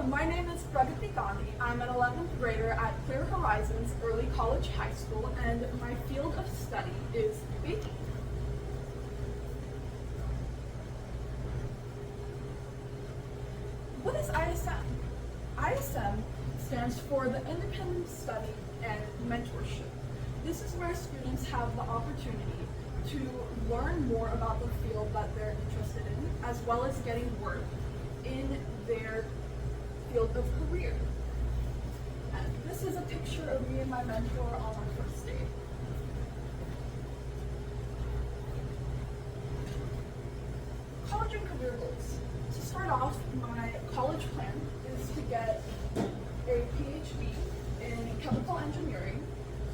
My name is Pragati Gandhi. I'm an 11th grader at Clear Horizons Early College High School, and my field of study is baking. What is ISM? ISM stands for the Independent Study and Mentorship. This is where students have the opportunity to learn more about the field that they're interested in, as well as getting work in their field of career. And this is a picture of me and my mentor on our first day. College and career goals. To start off, my college plan is to get a PhD in chemical engineering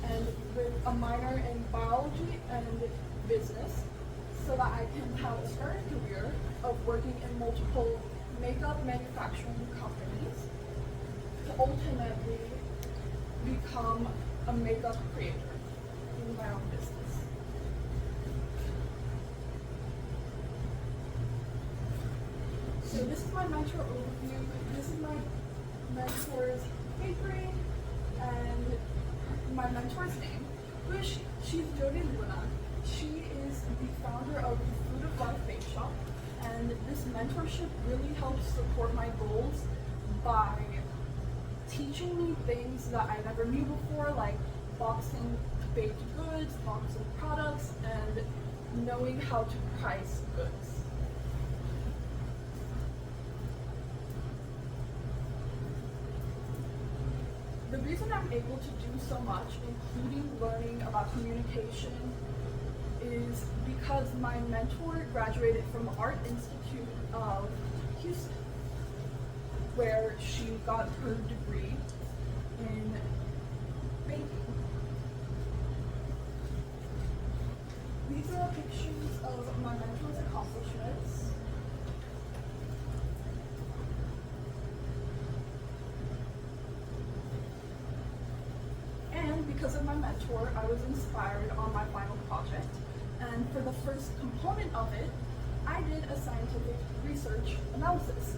and with a minor in biology and business, so that I can have a starting career of working in multiple makeup manufacturing companies to ultimately become a makeup creator in my own business. So this is my mentor overview. This is my mentor's bakery and my mentor's name. Who is she? She's Jody Luna. She is the founder of the Food of Life Bake Shop, and this mentorship really helps support my goals by teaching me things that I never knew before, like boxing baked goods, boxing products, and knowing how to price goods. The reason I'm able to do so much, including learning about communication, is because my mentor graduated from the Art Institute of Houston, where she got her degree in baking. These are pictures of my mentor's accomplishments. And because of my mentor, I was inspired on my final project. And for the first component of it, I did a scientific research analysis.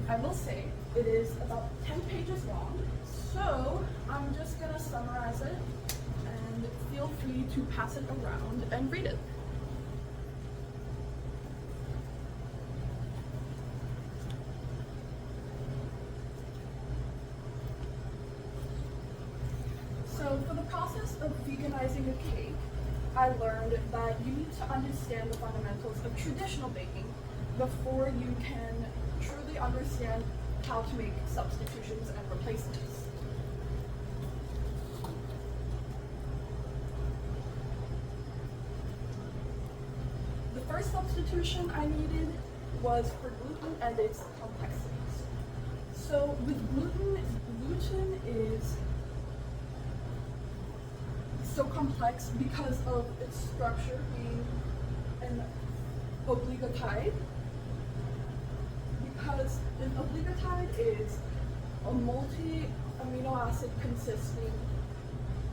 I will say it is about 10 pages long, so I'm just gonna summarize it and feel free to pass it around and read it. So for the process of veganizing a cake, I learned that you need to understand the fundamentals of traditional baking before you can truly understand how to make substitutions and replacements. The first substitution I needed was for gluten and its complexities. So with gluten is so complex because of its structure being an obligotide. Because an obligotide is a multi-amino acid consisting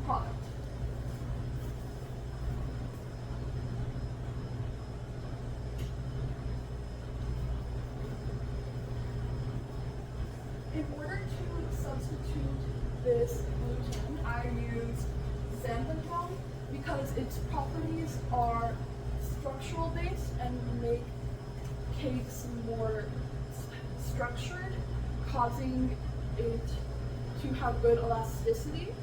product. In order to substitute this gluten, I use xanthan gum because its properties are structural based and make cakes more structured, causing it to have good elasticity,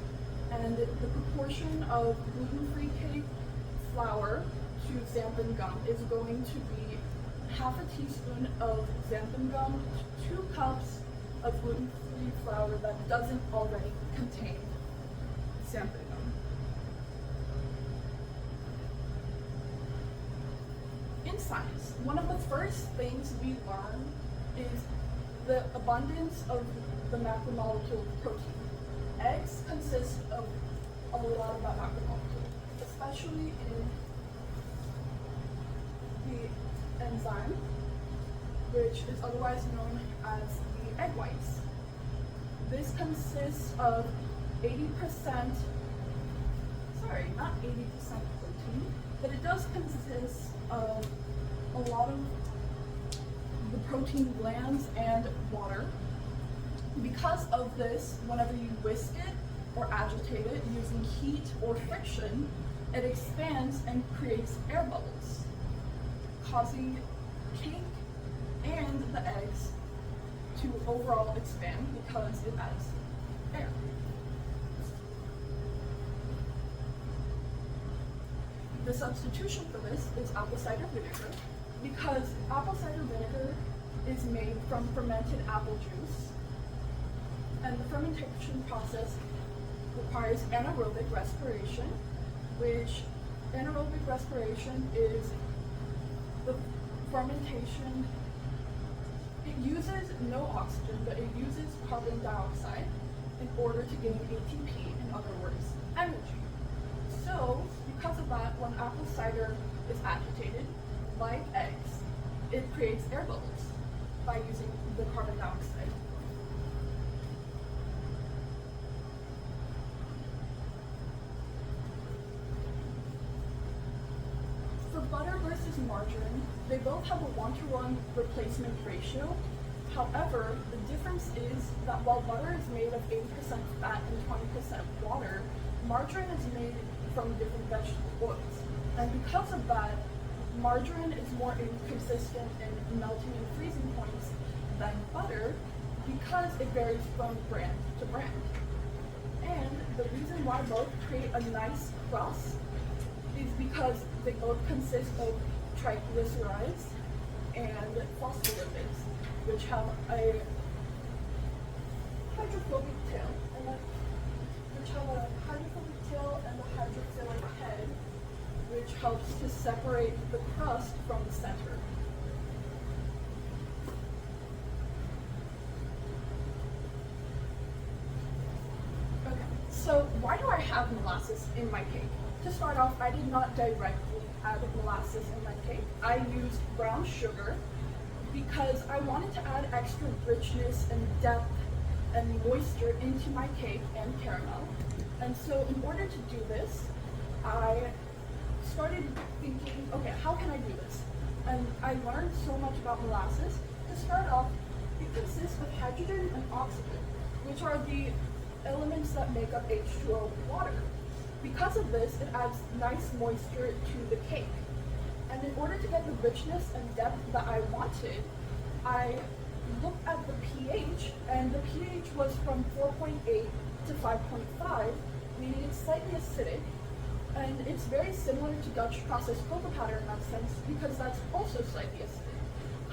and the proportion of gluten-free cake flour to xanthan gum is going to be half a teaspoon of xanthan gum to 2 cups of gluten-free flour that doesn't already contain xanthan gum. In science, one of the first things we learn is the abundance of the macromolecule protein. Eggs consist of a lot of that macromolecule, especially in the enzyme, which is otherwise known as the egg whites. This consists of 80%, sorry, not 80% protein, but it does consist of a lot of the protein glands and water. Because of this, whenever you whisk it or agitate it using heat or friction, it expands and creates air bubbles, causing cake and the eggs to overall expand because it adds air. The substitution for this is apple cider vinegar, because apple cider vinegar is made from fermented apple juice, and the fermentation process requires anaerobic respiration, which anaerobic respiration is the fermentation. It uses no oxygen, but it uses carbon dioxide in order to gain ATP, in other words, energy. So, because of that, when apple cider is agitated, like eggs, it creates air bubbles by using the carbon dioxide. For butter versus margarine, they both have a 1-to-1 replacement ratio. However, the difference is that while butter is made of 80% fat and 20% water, margarine is made from different vegetable oils. And because of that, margarine is more inconsistent in melting and freezing points than butter, because it varies from brand to brand. And the reason why both create a nice crust is because they both consist of triglycerides and phospholipids, which have a hydrophobic tail and a hydrophilic head, which helps to separate the crust from the center. Okay, so why do I have molasses in my cake? To start off, I did not directly add molasses in my cake. I used brown sugar because I wanted to add extra richness and depth and moisture into my cake and caramel. And so in order to do this, I started thinking, okay, how can I do this? And I learned so much about molasses. To start off, it consists of hydrogen and oxygen, which are the elements that make up H2O water. Because of this, it adds nice moisture to the cake. And in order to get the richness and depth that I wanted, I looked at the pH, and the pH was from 4.8 to 5.5, meaning it's slightly acidic. And it's very similar to Dutch processed cocoa powder in that sense, because that's also slightly acidic,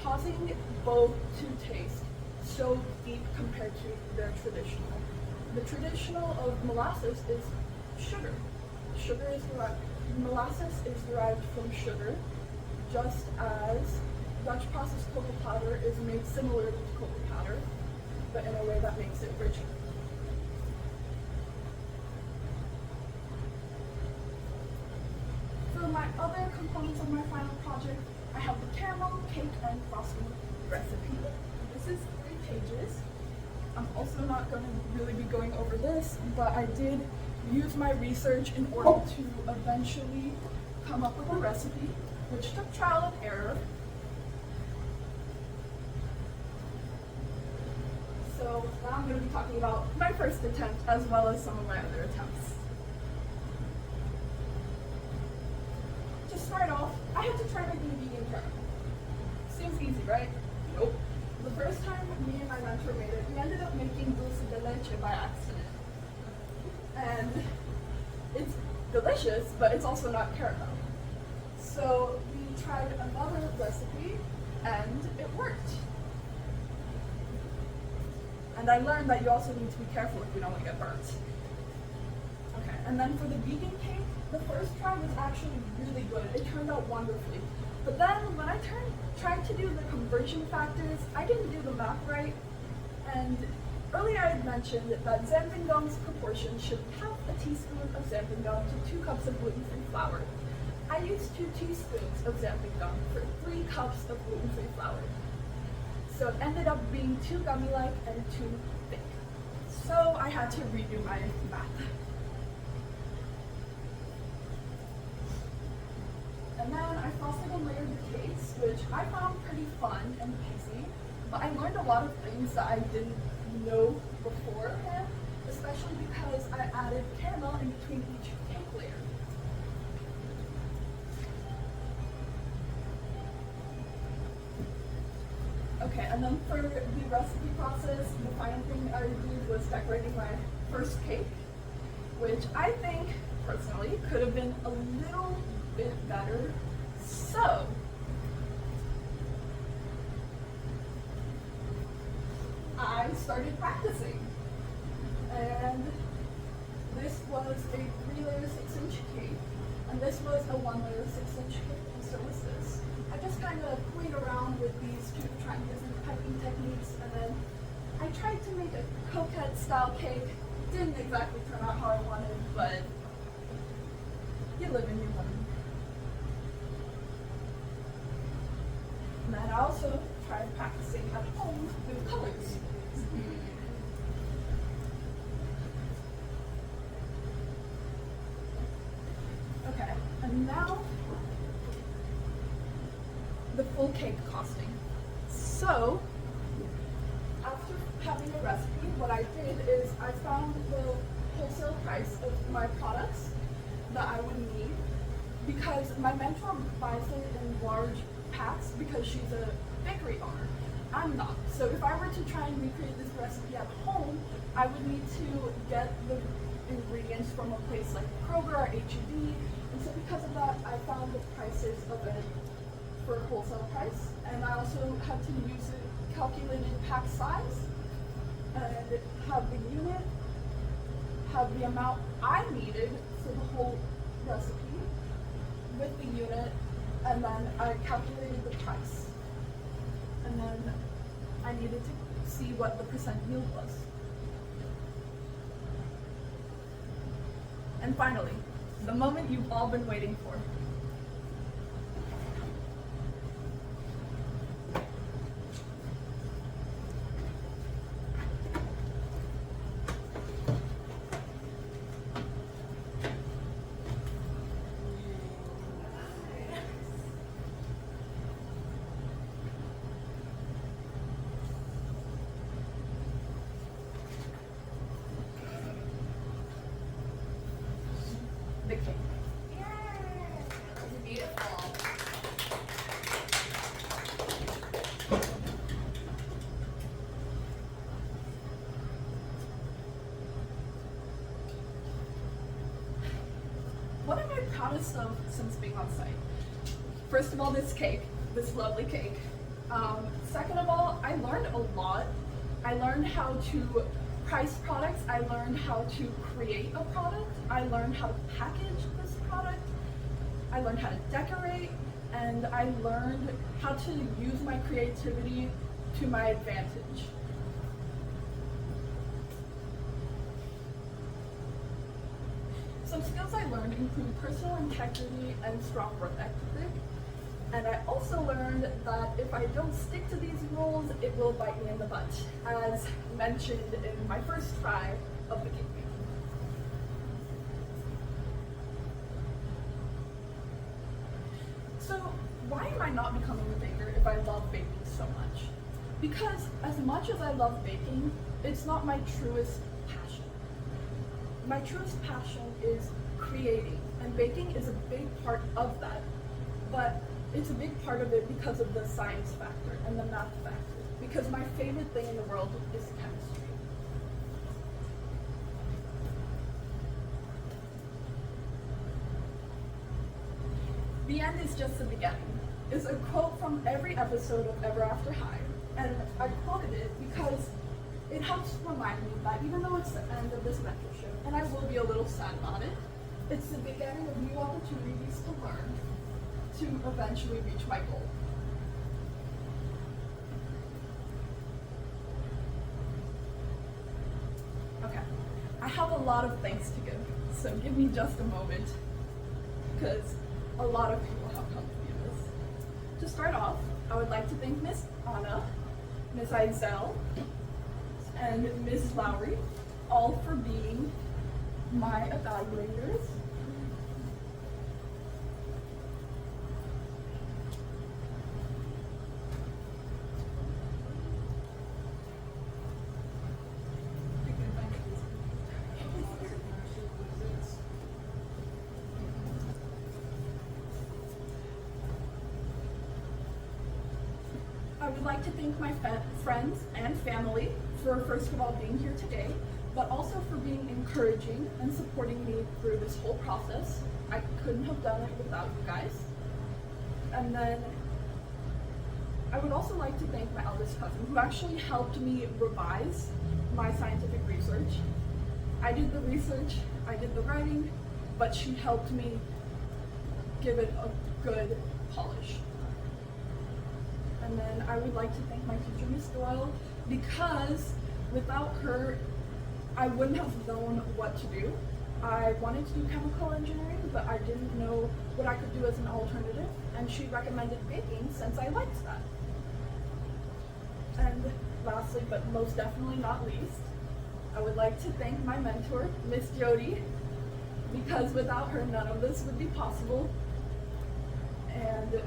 causing both to taste so deep compared to their traditional. The traditional of molasses is sugar. Molasses is derived from sugar, just as Dutch processed cocoa powder is made similarly to cocoa powder, but in a way that makes it richer. For my other components of my final project, I have the caramel, cake, and frosting recipe. This is 3 pages. I'm also not going to really be going over this, but I did use my research in order to eventually come up with a recipe, which took trial and error. So now I'm going to be talking about my first attempt as well as some of my other attempts. To start off, I had to try making vegan caramel. Seems easy, right? Nope. The first time me and my mentor made it, we ended up making dulce de leche by accident. And it's delicious, but it's also not caramel. So we tried another recipe, and it worked. And I learned that you also need to be careful if you don't want to get burnt. Okay, and then for the vegan cake, the first try was actually really good. It turned out wonderfully. But then when I tried to do the conversion factors, I didn't do the math right. And earlier I had mentioned that xanthan gum's proportion should be half a teaspoon of xanthan gum to 2 cups of gluten-free flour. I used 2 teaspoons of xanthan gum for 3 cups of gluten-free flour. So it ended up being too gummy-like and too thick. So I had to redo my math. And then I frosted and layered the cakes, which I found pretty fun and easy, but I learned a lot of things that I didn't know beforehand, especially because I added caramel in between each cake layer. Okay, and then for the recipe process, the final thing I did was decorating my first cake, which I think, personally, could have been a little bit better. So, I started practicing. And this was a 3-layer 6-inch cake, and this was a 1-layer 6-inch cake, and so was this. I just kind of played around with these two, trying different piping techniques, and then I tried to make a coquette style cake. Didn't exactly turn out how I wanted, but you live and you learn. And then I also tried practicing at home with colors. Okay, and now the full cake costing. So, after having a recipe, what I did is I found the wholesale price of my products that I would need, because my mentor buys it in large packs because she's a bakery owner. I'm not. So if I were to try and recreate this recipe at home, I would need to get the ingredients from a place like Kroger or H-E-B. And so because of that, I found the prices of it for wholesale price, and I also had to use a calculated pack size and have the unit, have the amount I needed for the whole recipe with the unit, and then I calculated the price. And then I needed to see what the percent yield was. And finally, the moment you've all been waiting for. The cake. Beautiful. What am I proudest of since being on site? First of all, this cake, this lovely cake. Second of all, I learned a lot. I learned how to price products. I learned how to create a product. I learned how to package this product. I learned how to decorate, and I learned how to use my creativity to my advantage. Some skills I learned include personal integrity and strong work ethic. And I also learned that if I don't stick to these rules, it will bite me in the butt, as mentioned in my first try of the cake. So why am I not becoming a baker if I love baking so much? Because as much as I love baking, it's not my truest passion. My truest passion is creating, and baking is a big part of that. But it's a big part of it because of the science factor and the math factor. Because my favorite thing in the world is chemistry. The end is just the beginning is a quote from every episode of Ever After High. And I quoted it because it helps remind me that even though it's the end of this mentorship, and I will be a little sad about it, it's the beginning of new opportunities to learn, to eventually reach my goal. Okay, I have a lot of thanks to give, so give me just a moment, because a lot of people have come to do this. To start off, I would like to thank Miss Anna, Miss Izell, and Ms. Lowry, all for being my evaluators. would like to thank my friends and family for first of all being here today, but also for being encouraging and supporting me through this whole process. I couldn't have done it without you guys. And then I would also like to thank my eldest cousin who actually helped me revise my scientific research. I did the research, I did the writing, but she helped me give it a good polish. And then I would like to thank my teacher, Miss Doyle, because without her, I wouldn't have known what to do. I wanted to do chemical engineering, but I didn't know what I could do as an alternative, and she recommended baking since I liked that. And lastly, but most definitely not least, I would like to thank my mentor, Miss Jody, because without her, none of this would be possible, and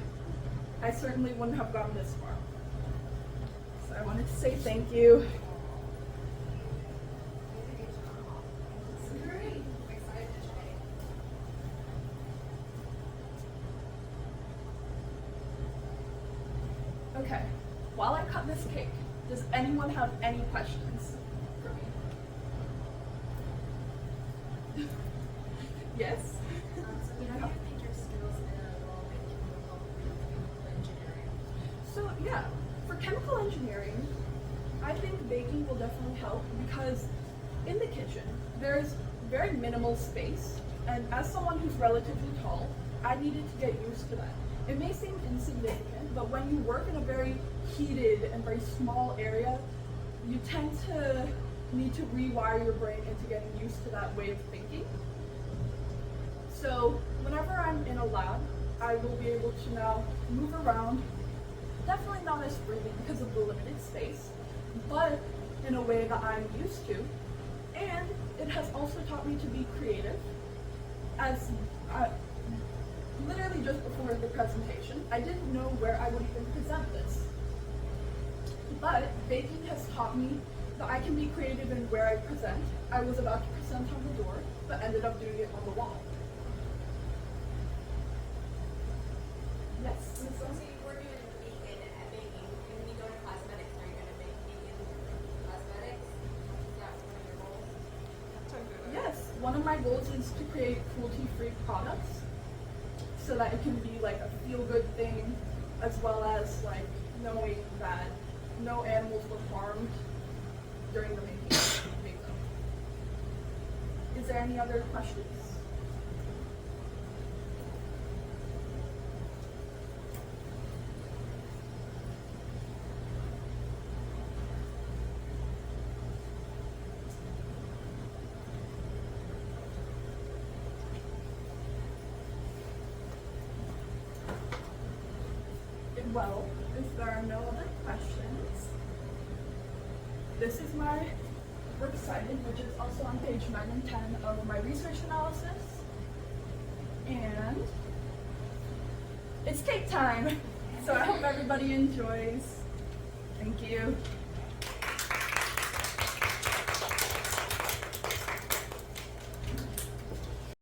I certainly wouldn't have gotten this far. So I wanted to say thank you. Okay, while I cut this cake, does anyone have any questions for me? Yes? So how do you think your skills in a role making will help with chemical engineering? So yeah, for chemical engineering, I think baking will definitely help because in the kitchen, there's very minimal space, and as someone who's relatively tall, I needed to get used to that. It may seem insignificant, but when you work in a very heated and very small area, you tend to need to rewire your brain into getting used to that way of thinking. So whenever I'm in a lab, I will be able to now move around, definitely not as freely because of the limited space, but in a way that I'm used to. And it has also taught me to be creative. As literally just before the presentation, I didn't know where I would even present this. But baking has taught me that I can be creative in where I present. I was about to present on the door, but ended up doing it on the wall. Yes? So you were doing vegan at baking. When you go to cosmetics, are you going to make vegan cosmetics? Is that one of your goals? Yes, one of my goals is to create cruelty-free products so that it can be like a feel-good thing, as well as like knowing that no animals were harmed during the making of makeup. Is there any other questions? Well, if there are no other questions, this is my works cited, which is also on page 9 and 10 of my research analysis. And it's cake time, so I hope everybody enjoys. Thank you.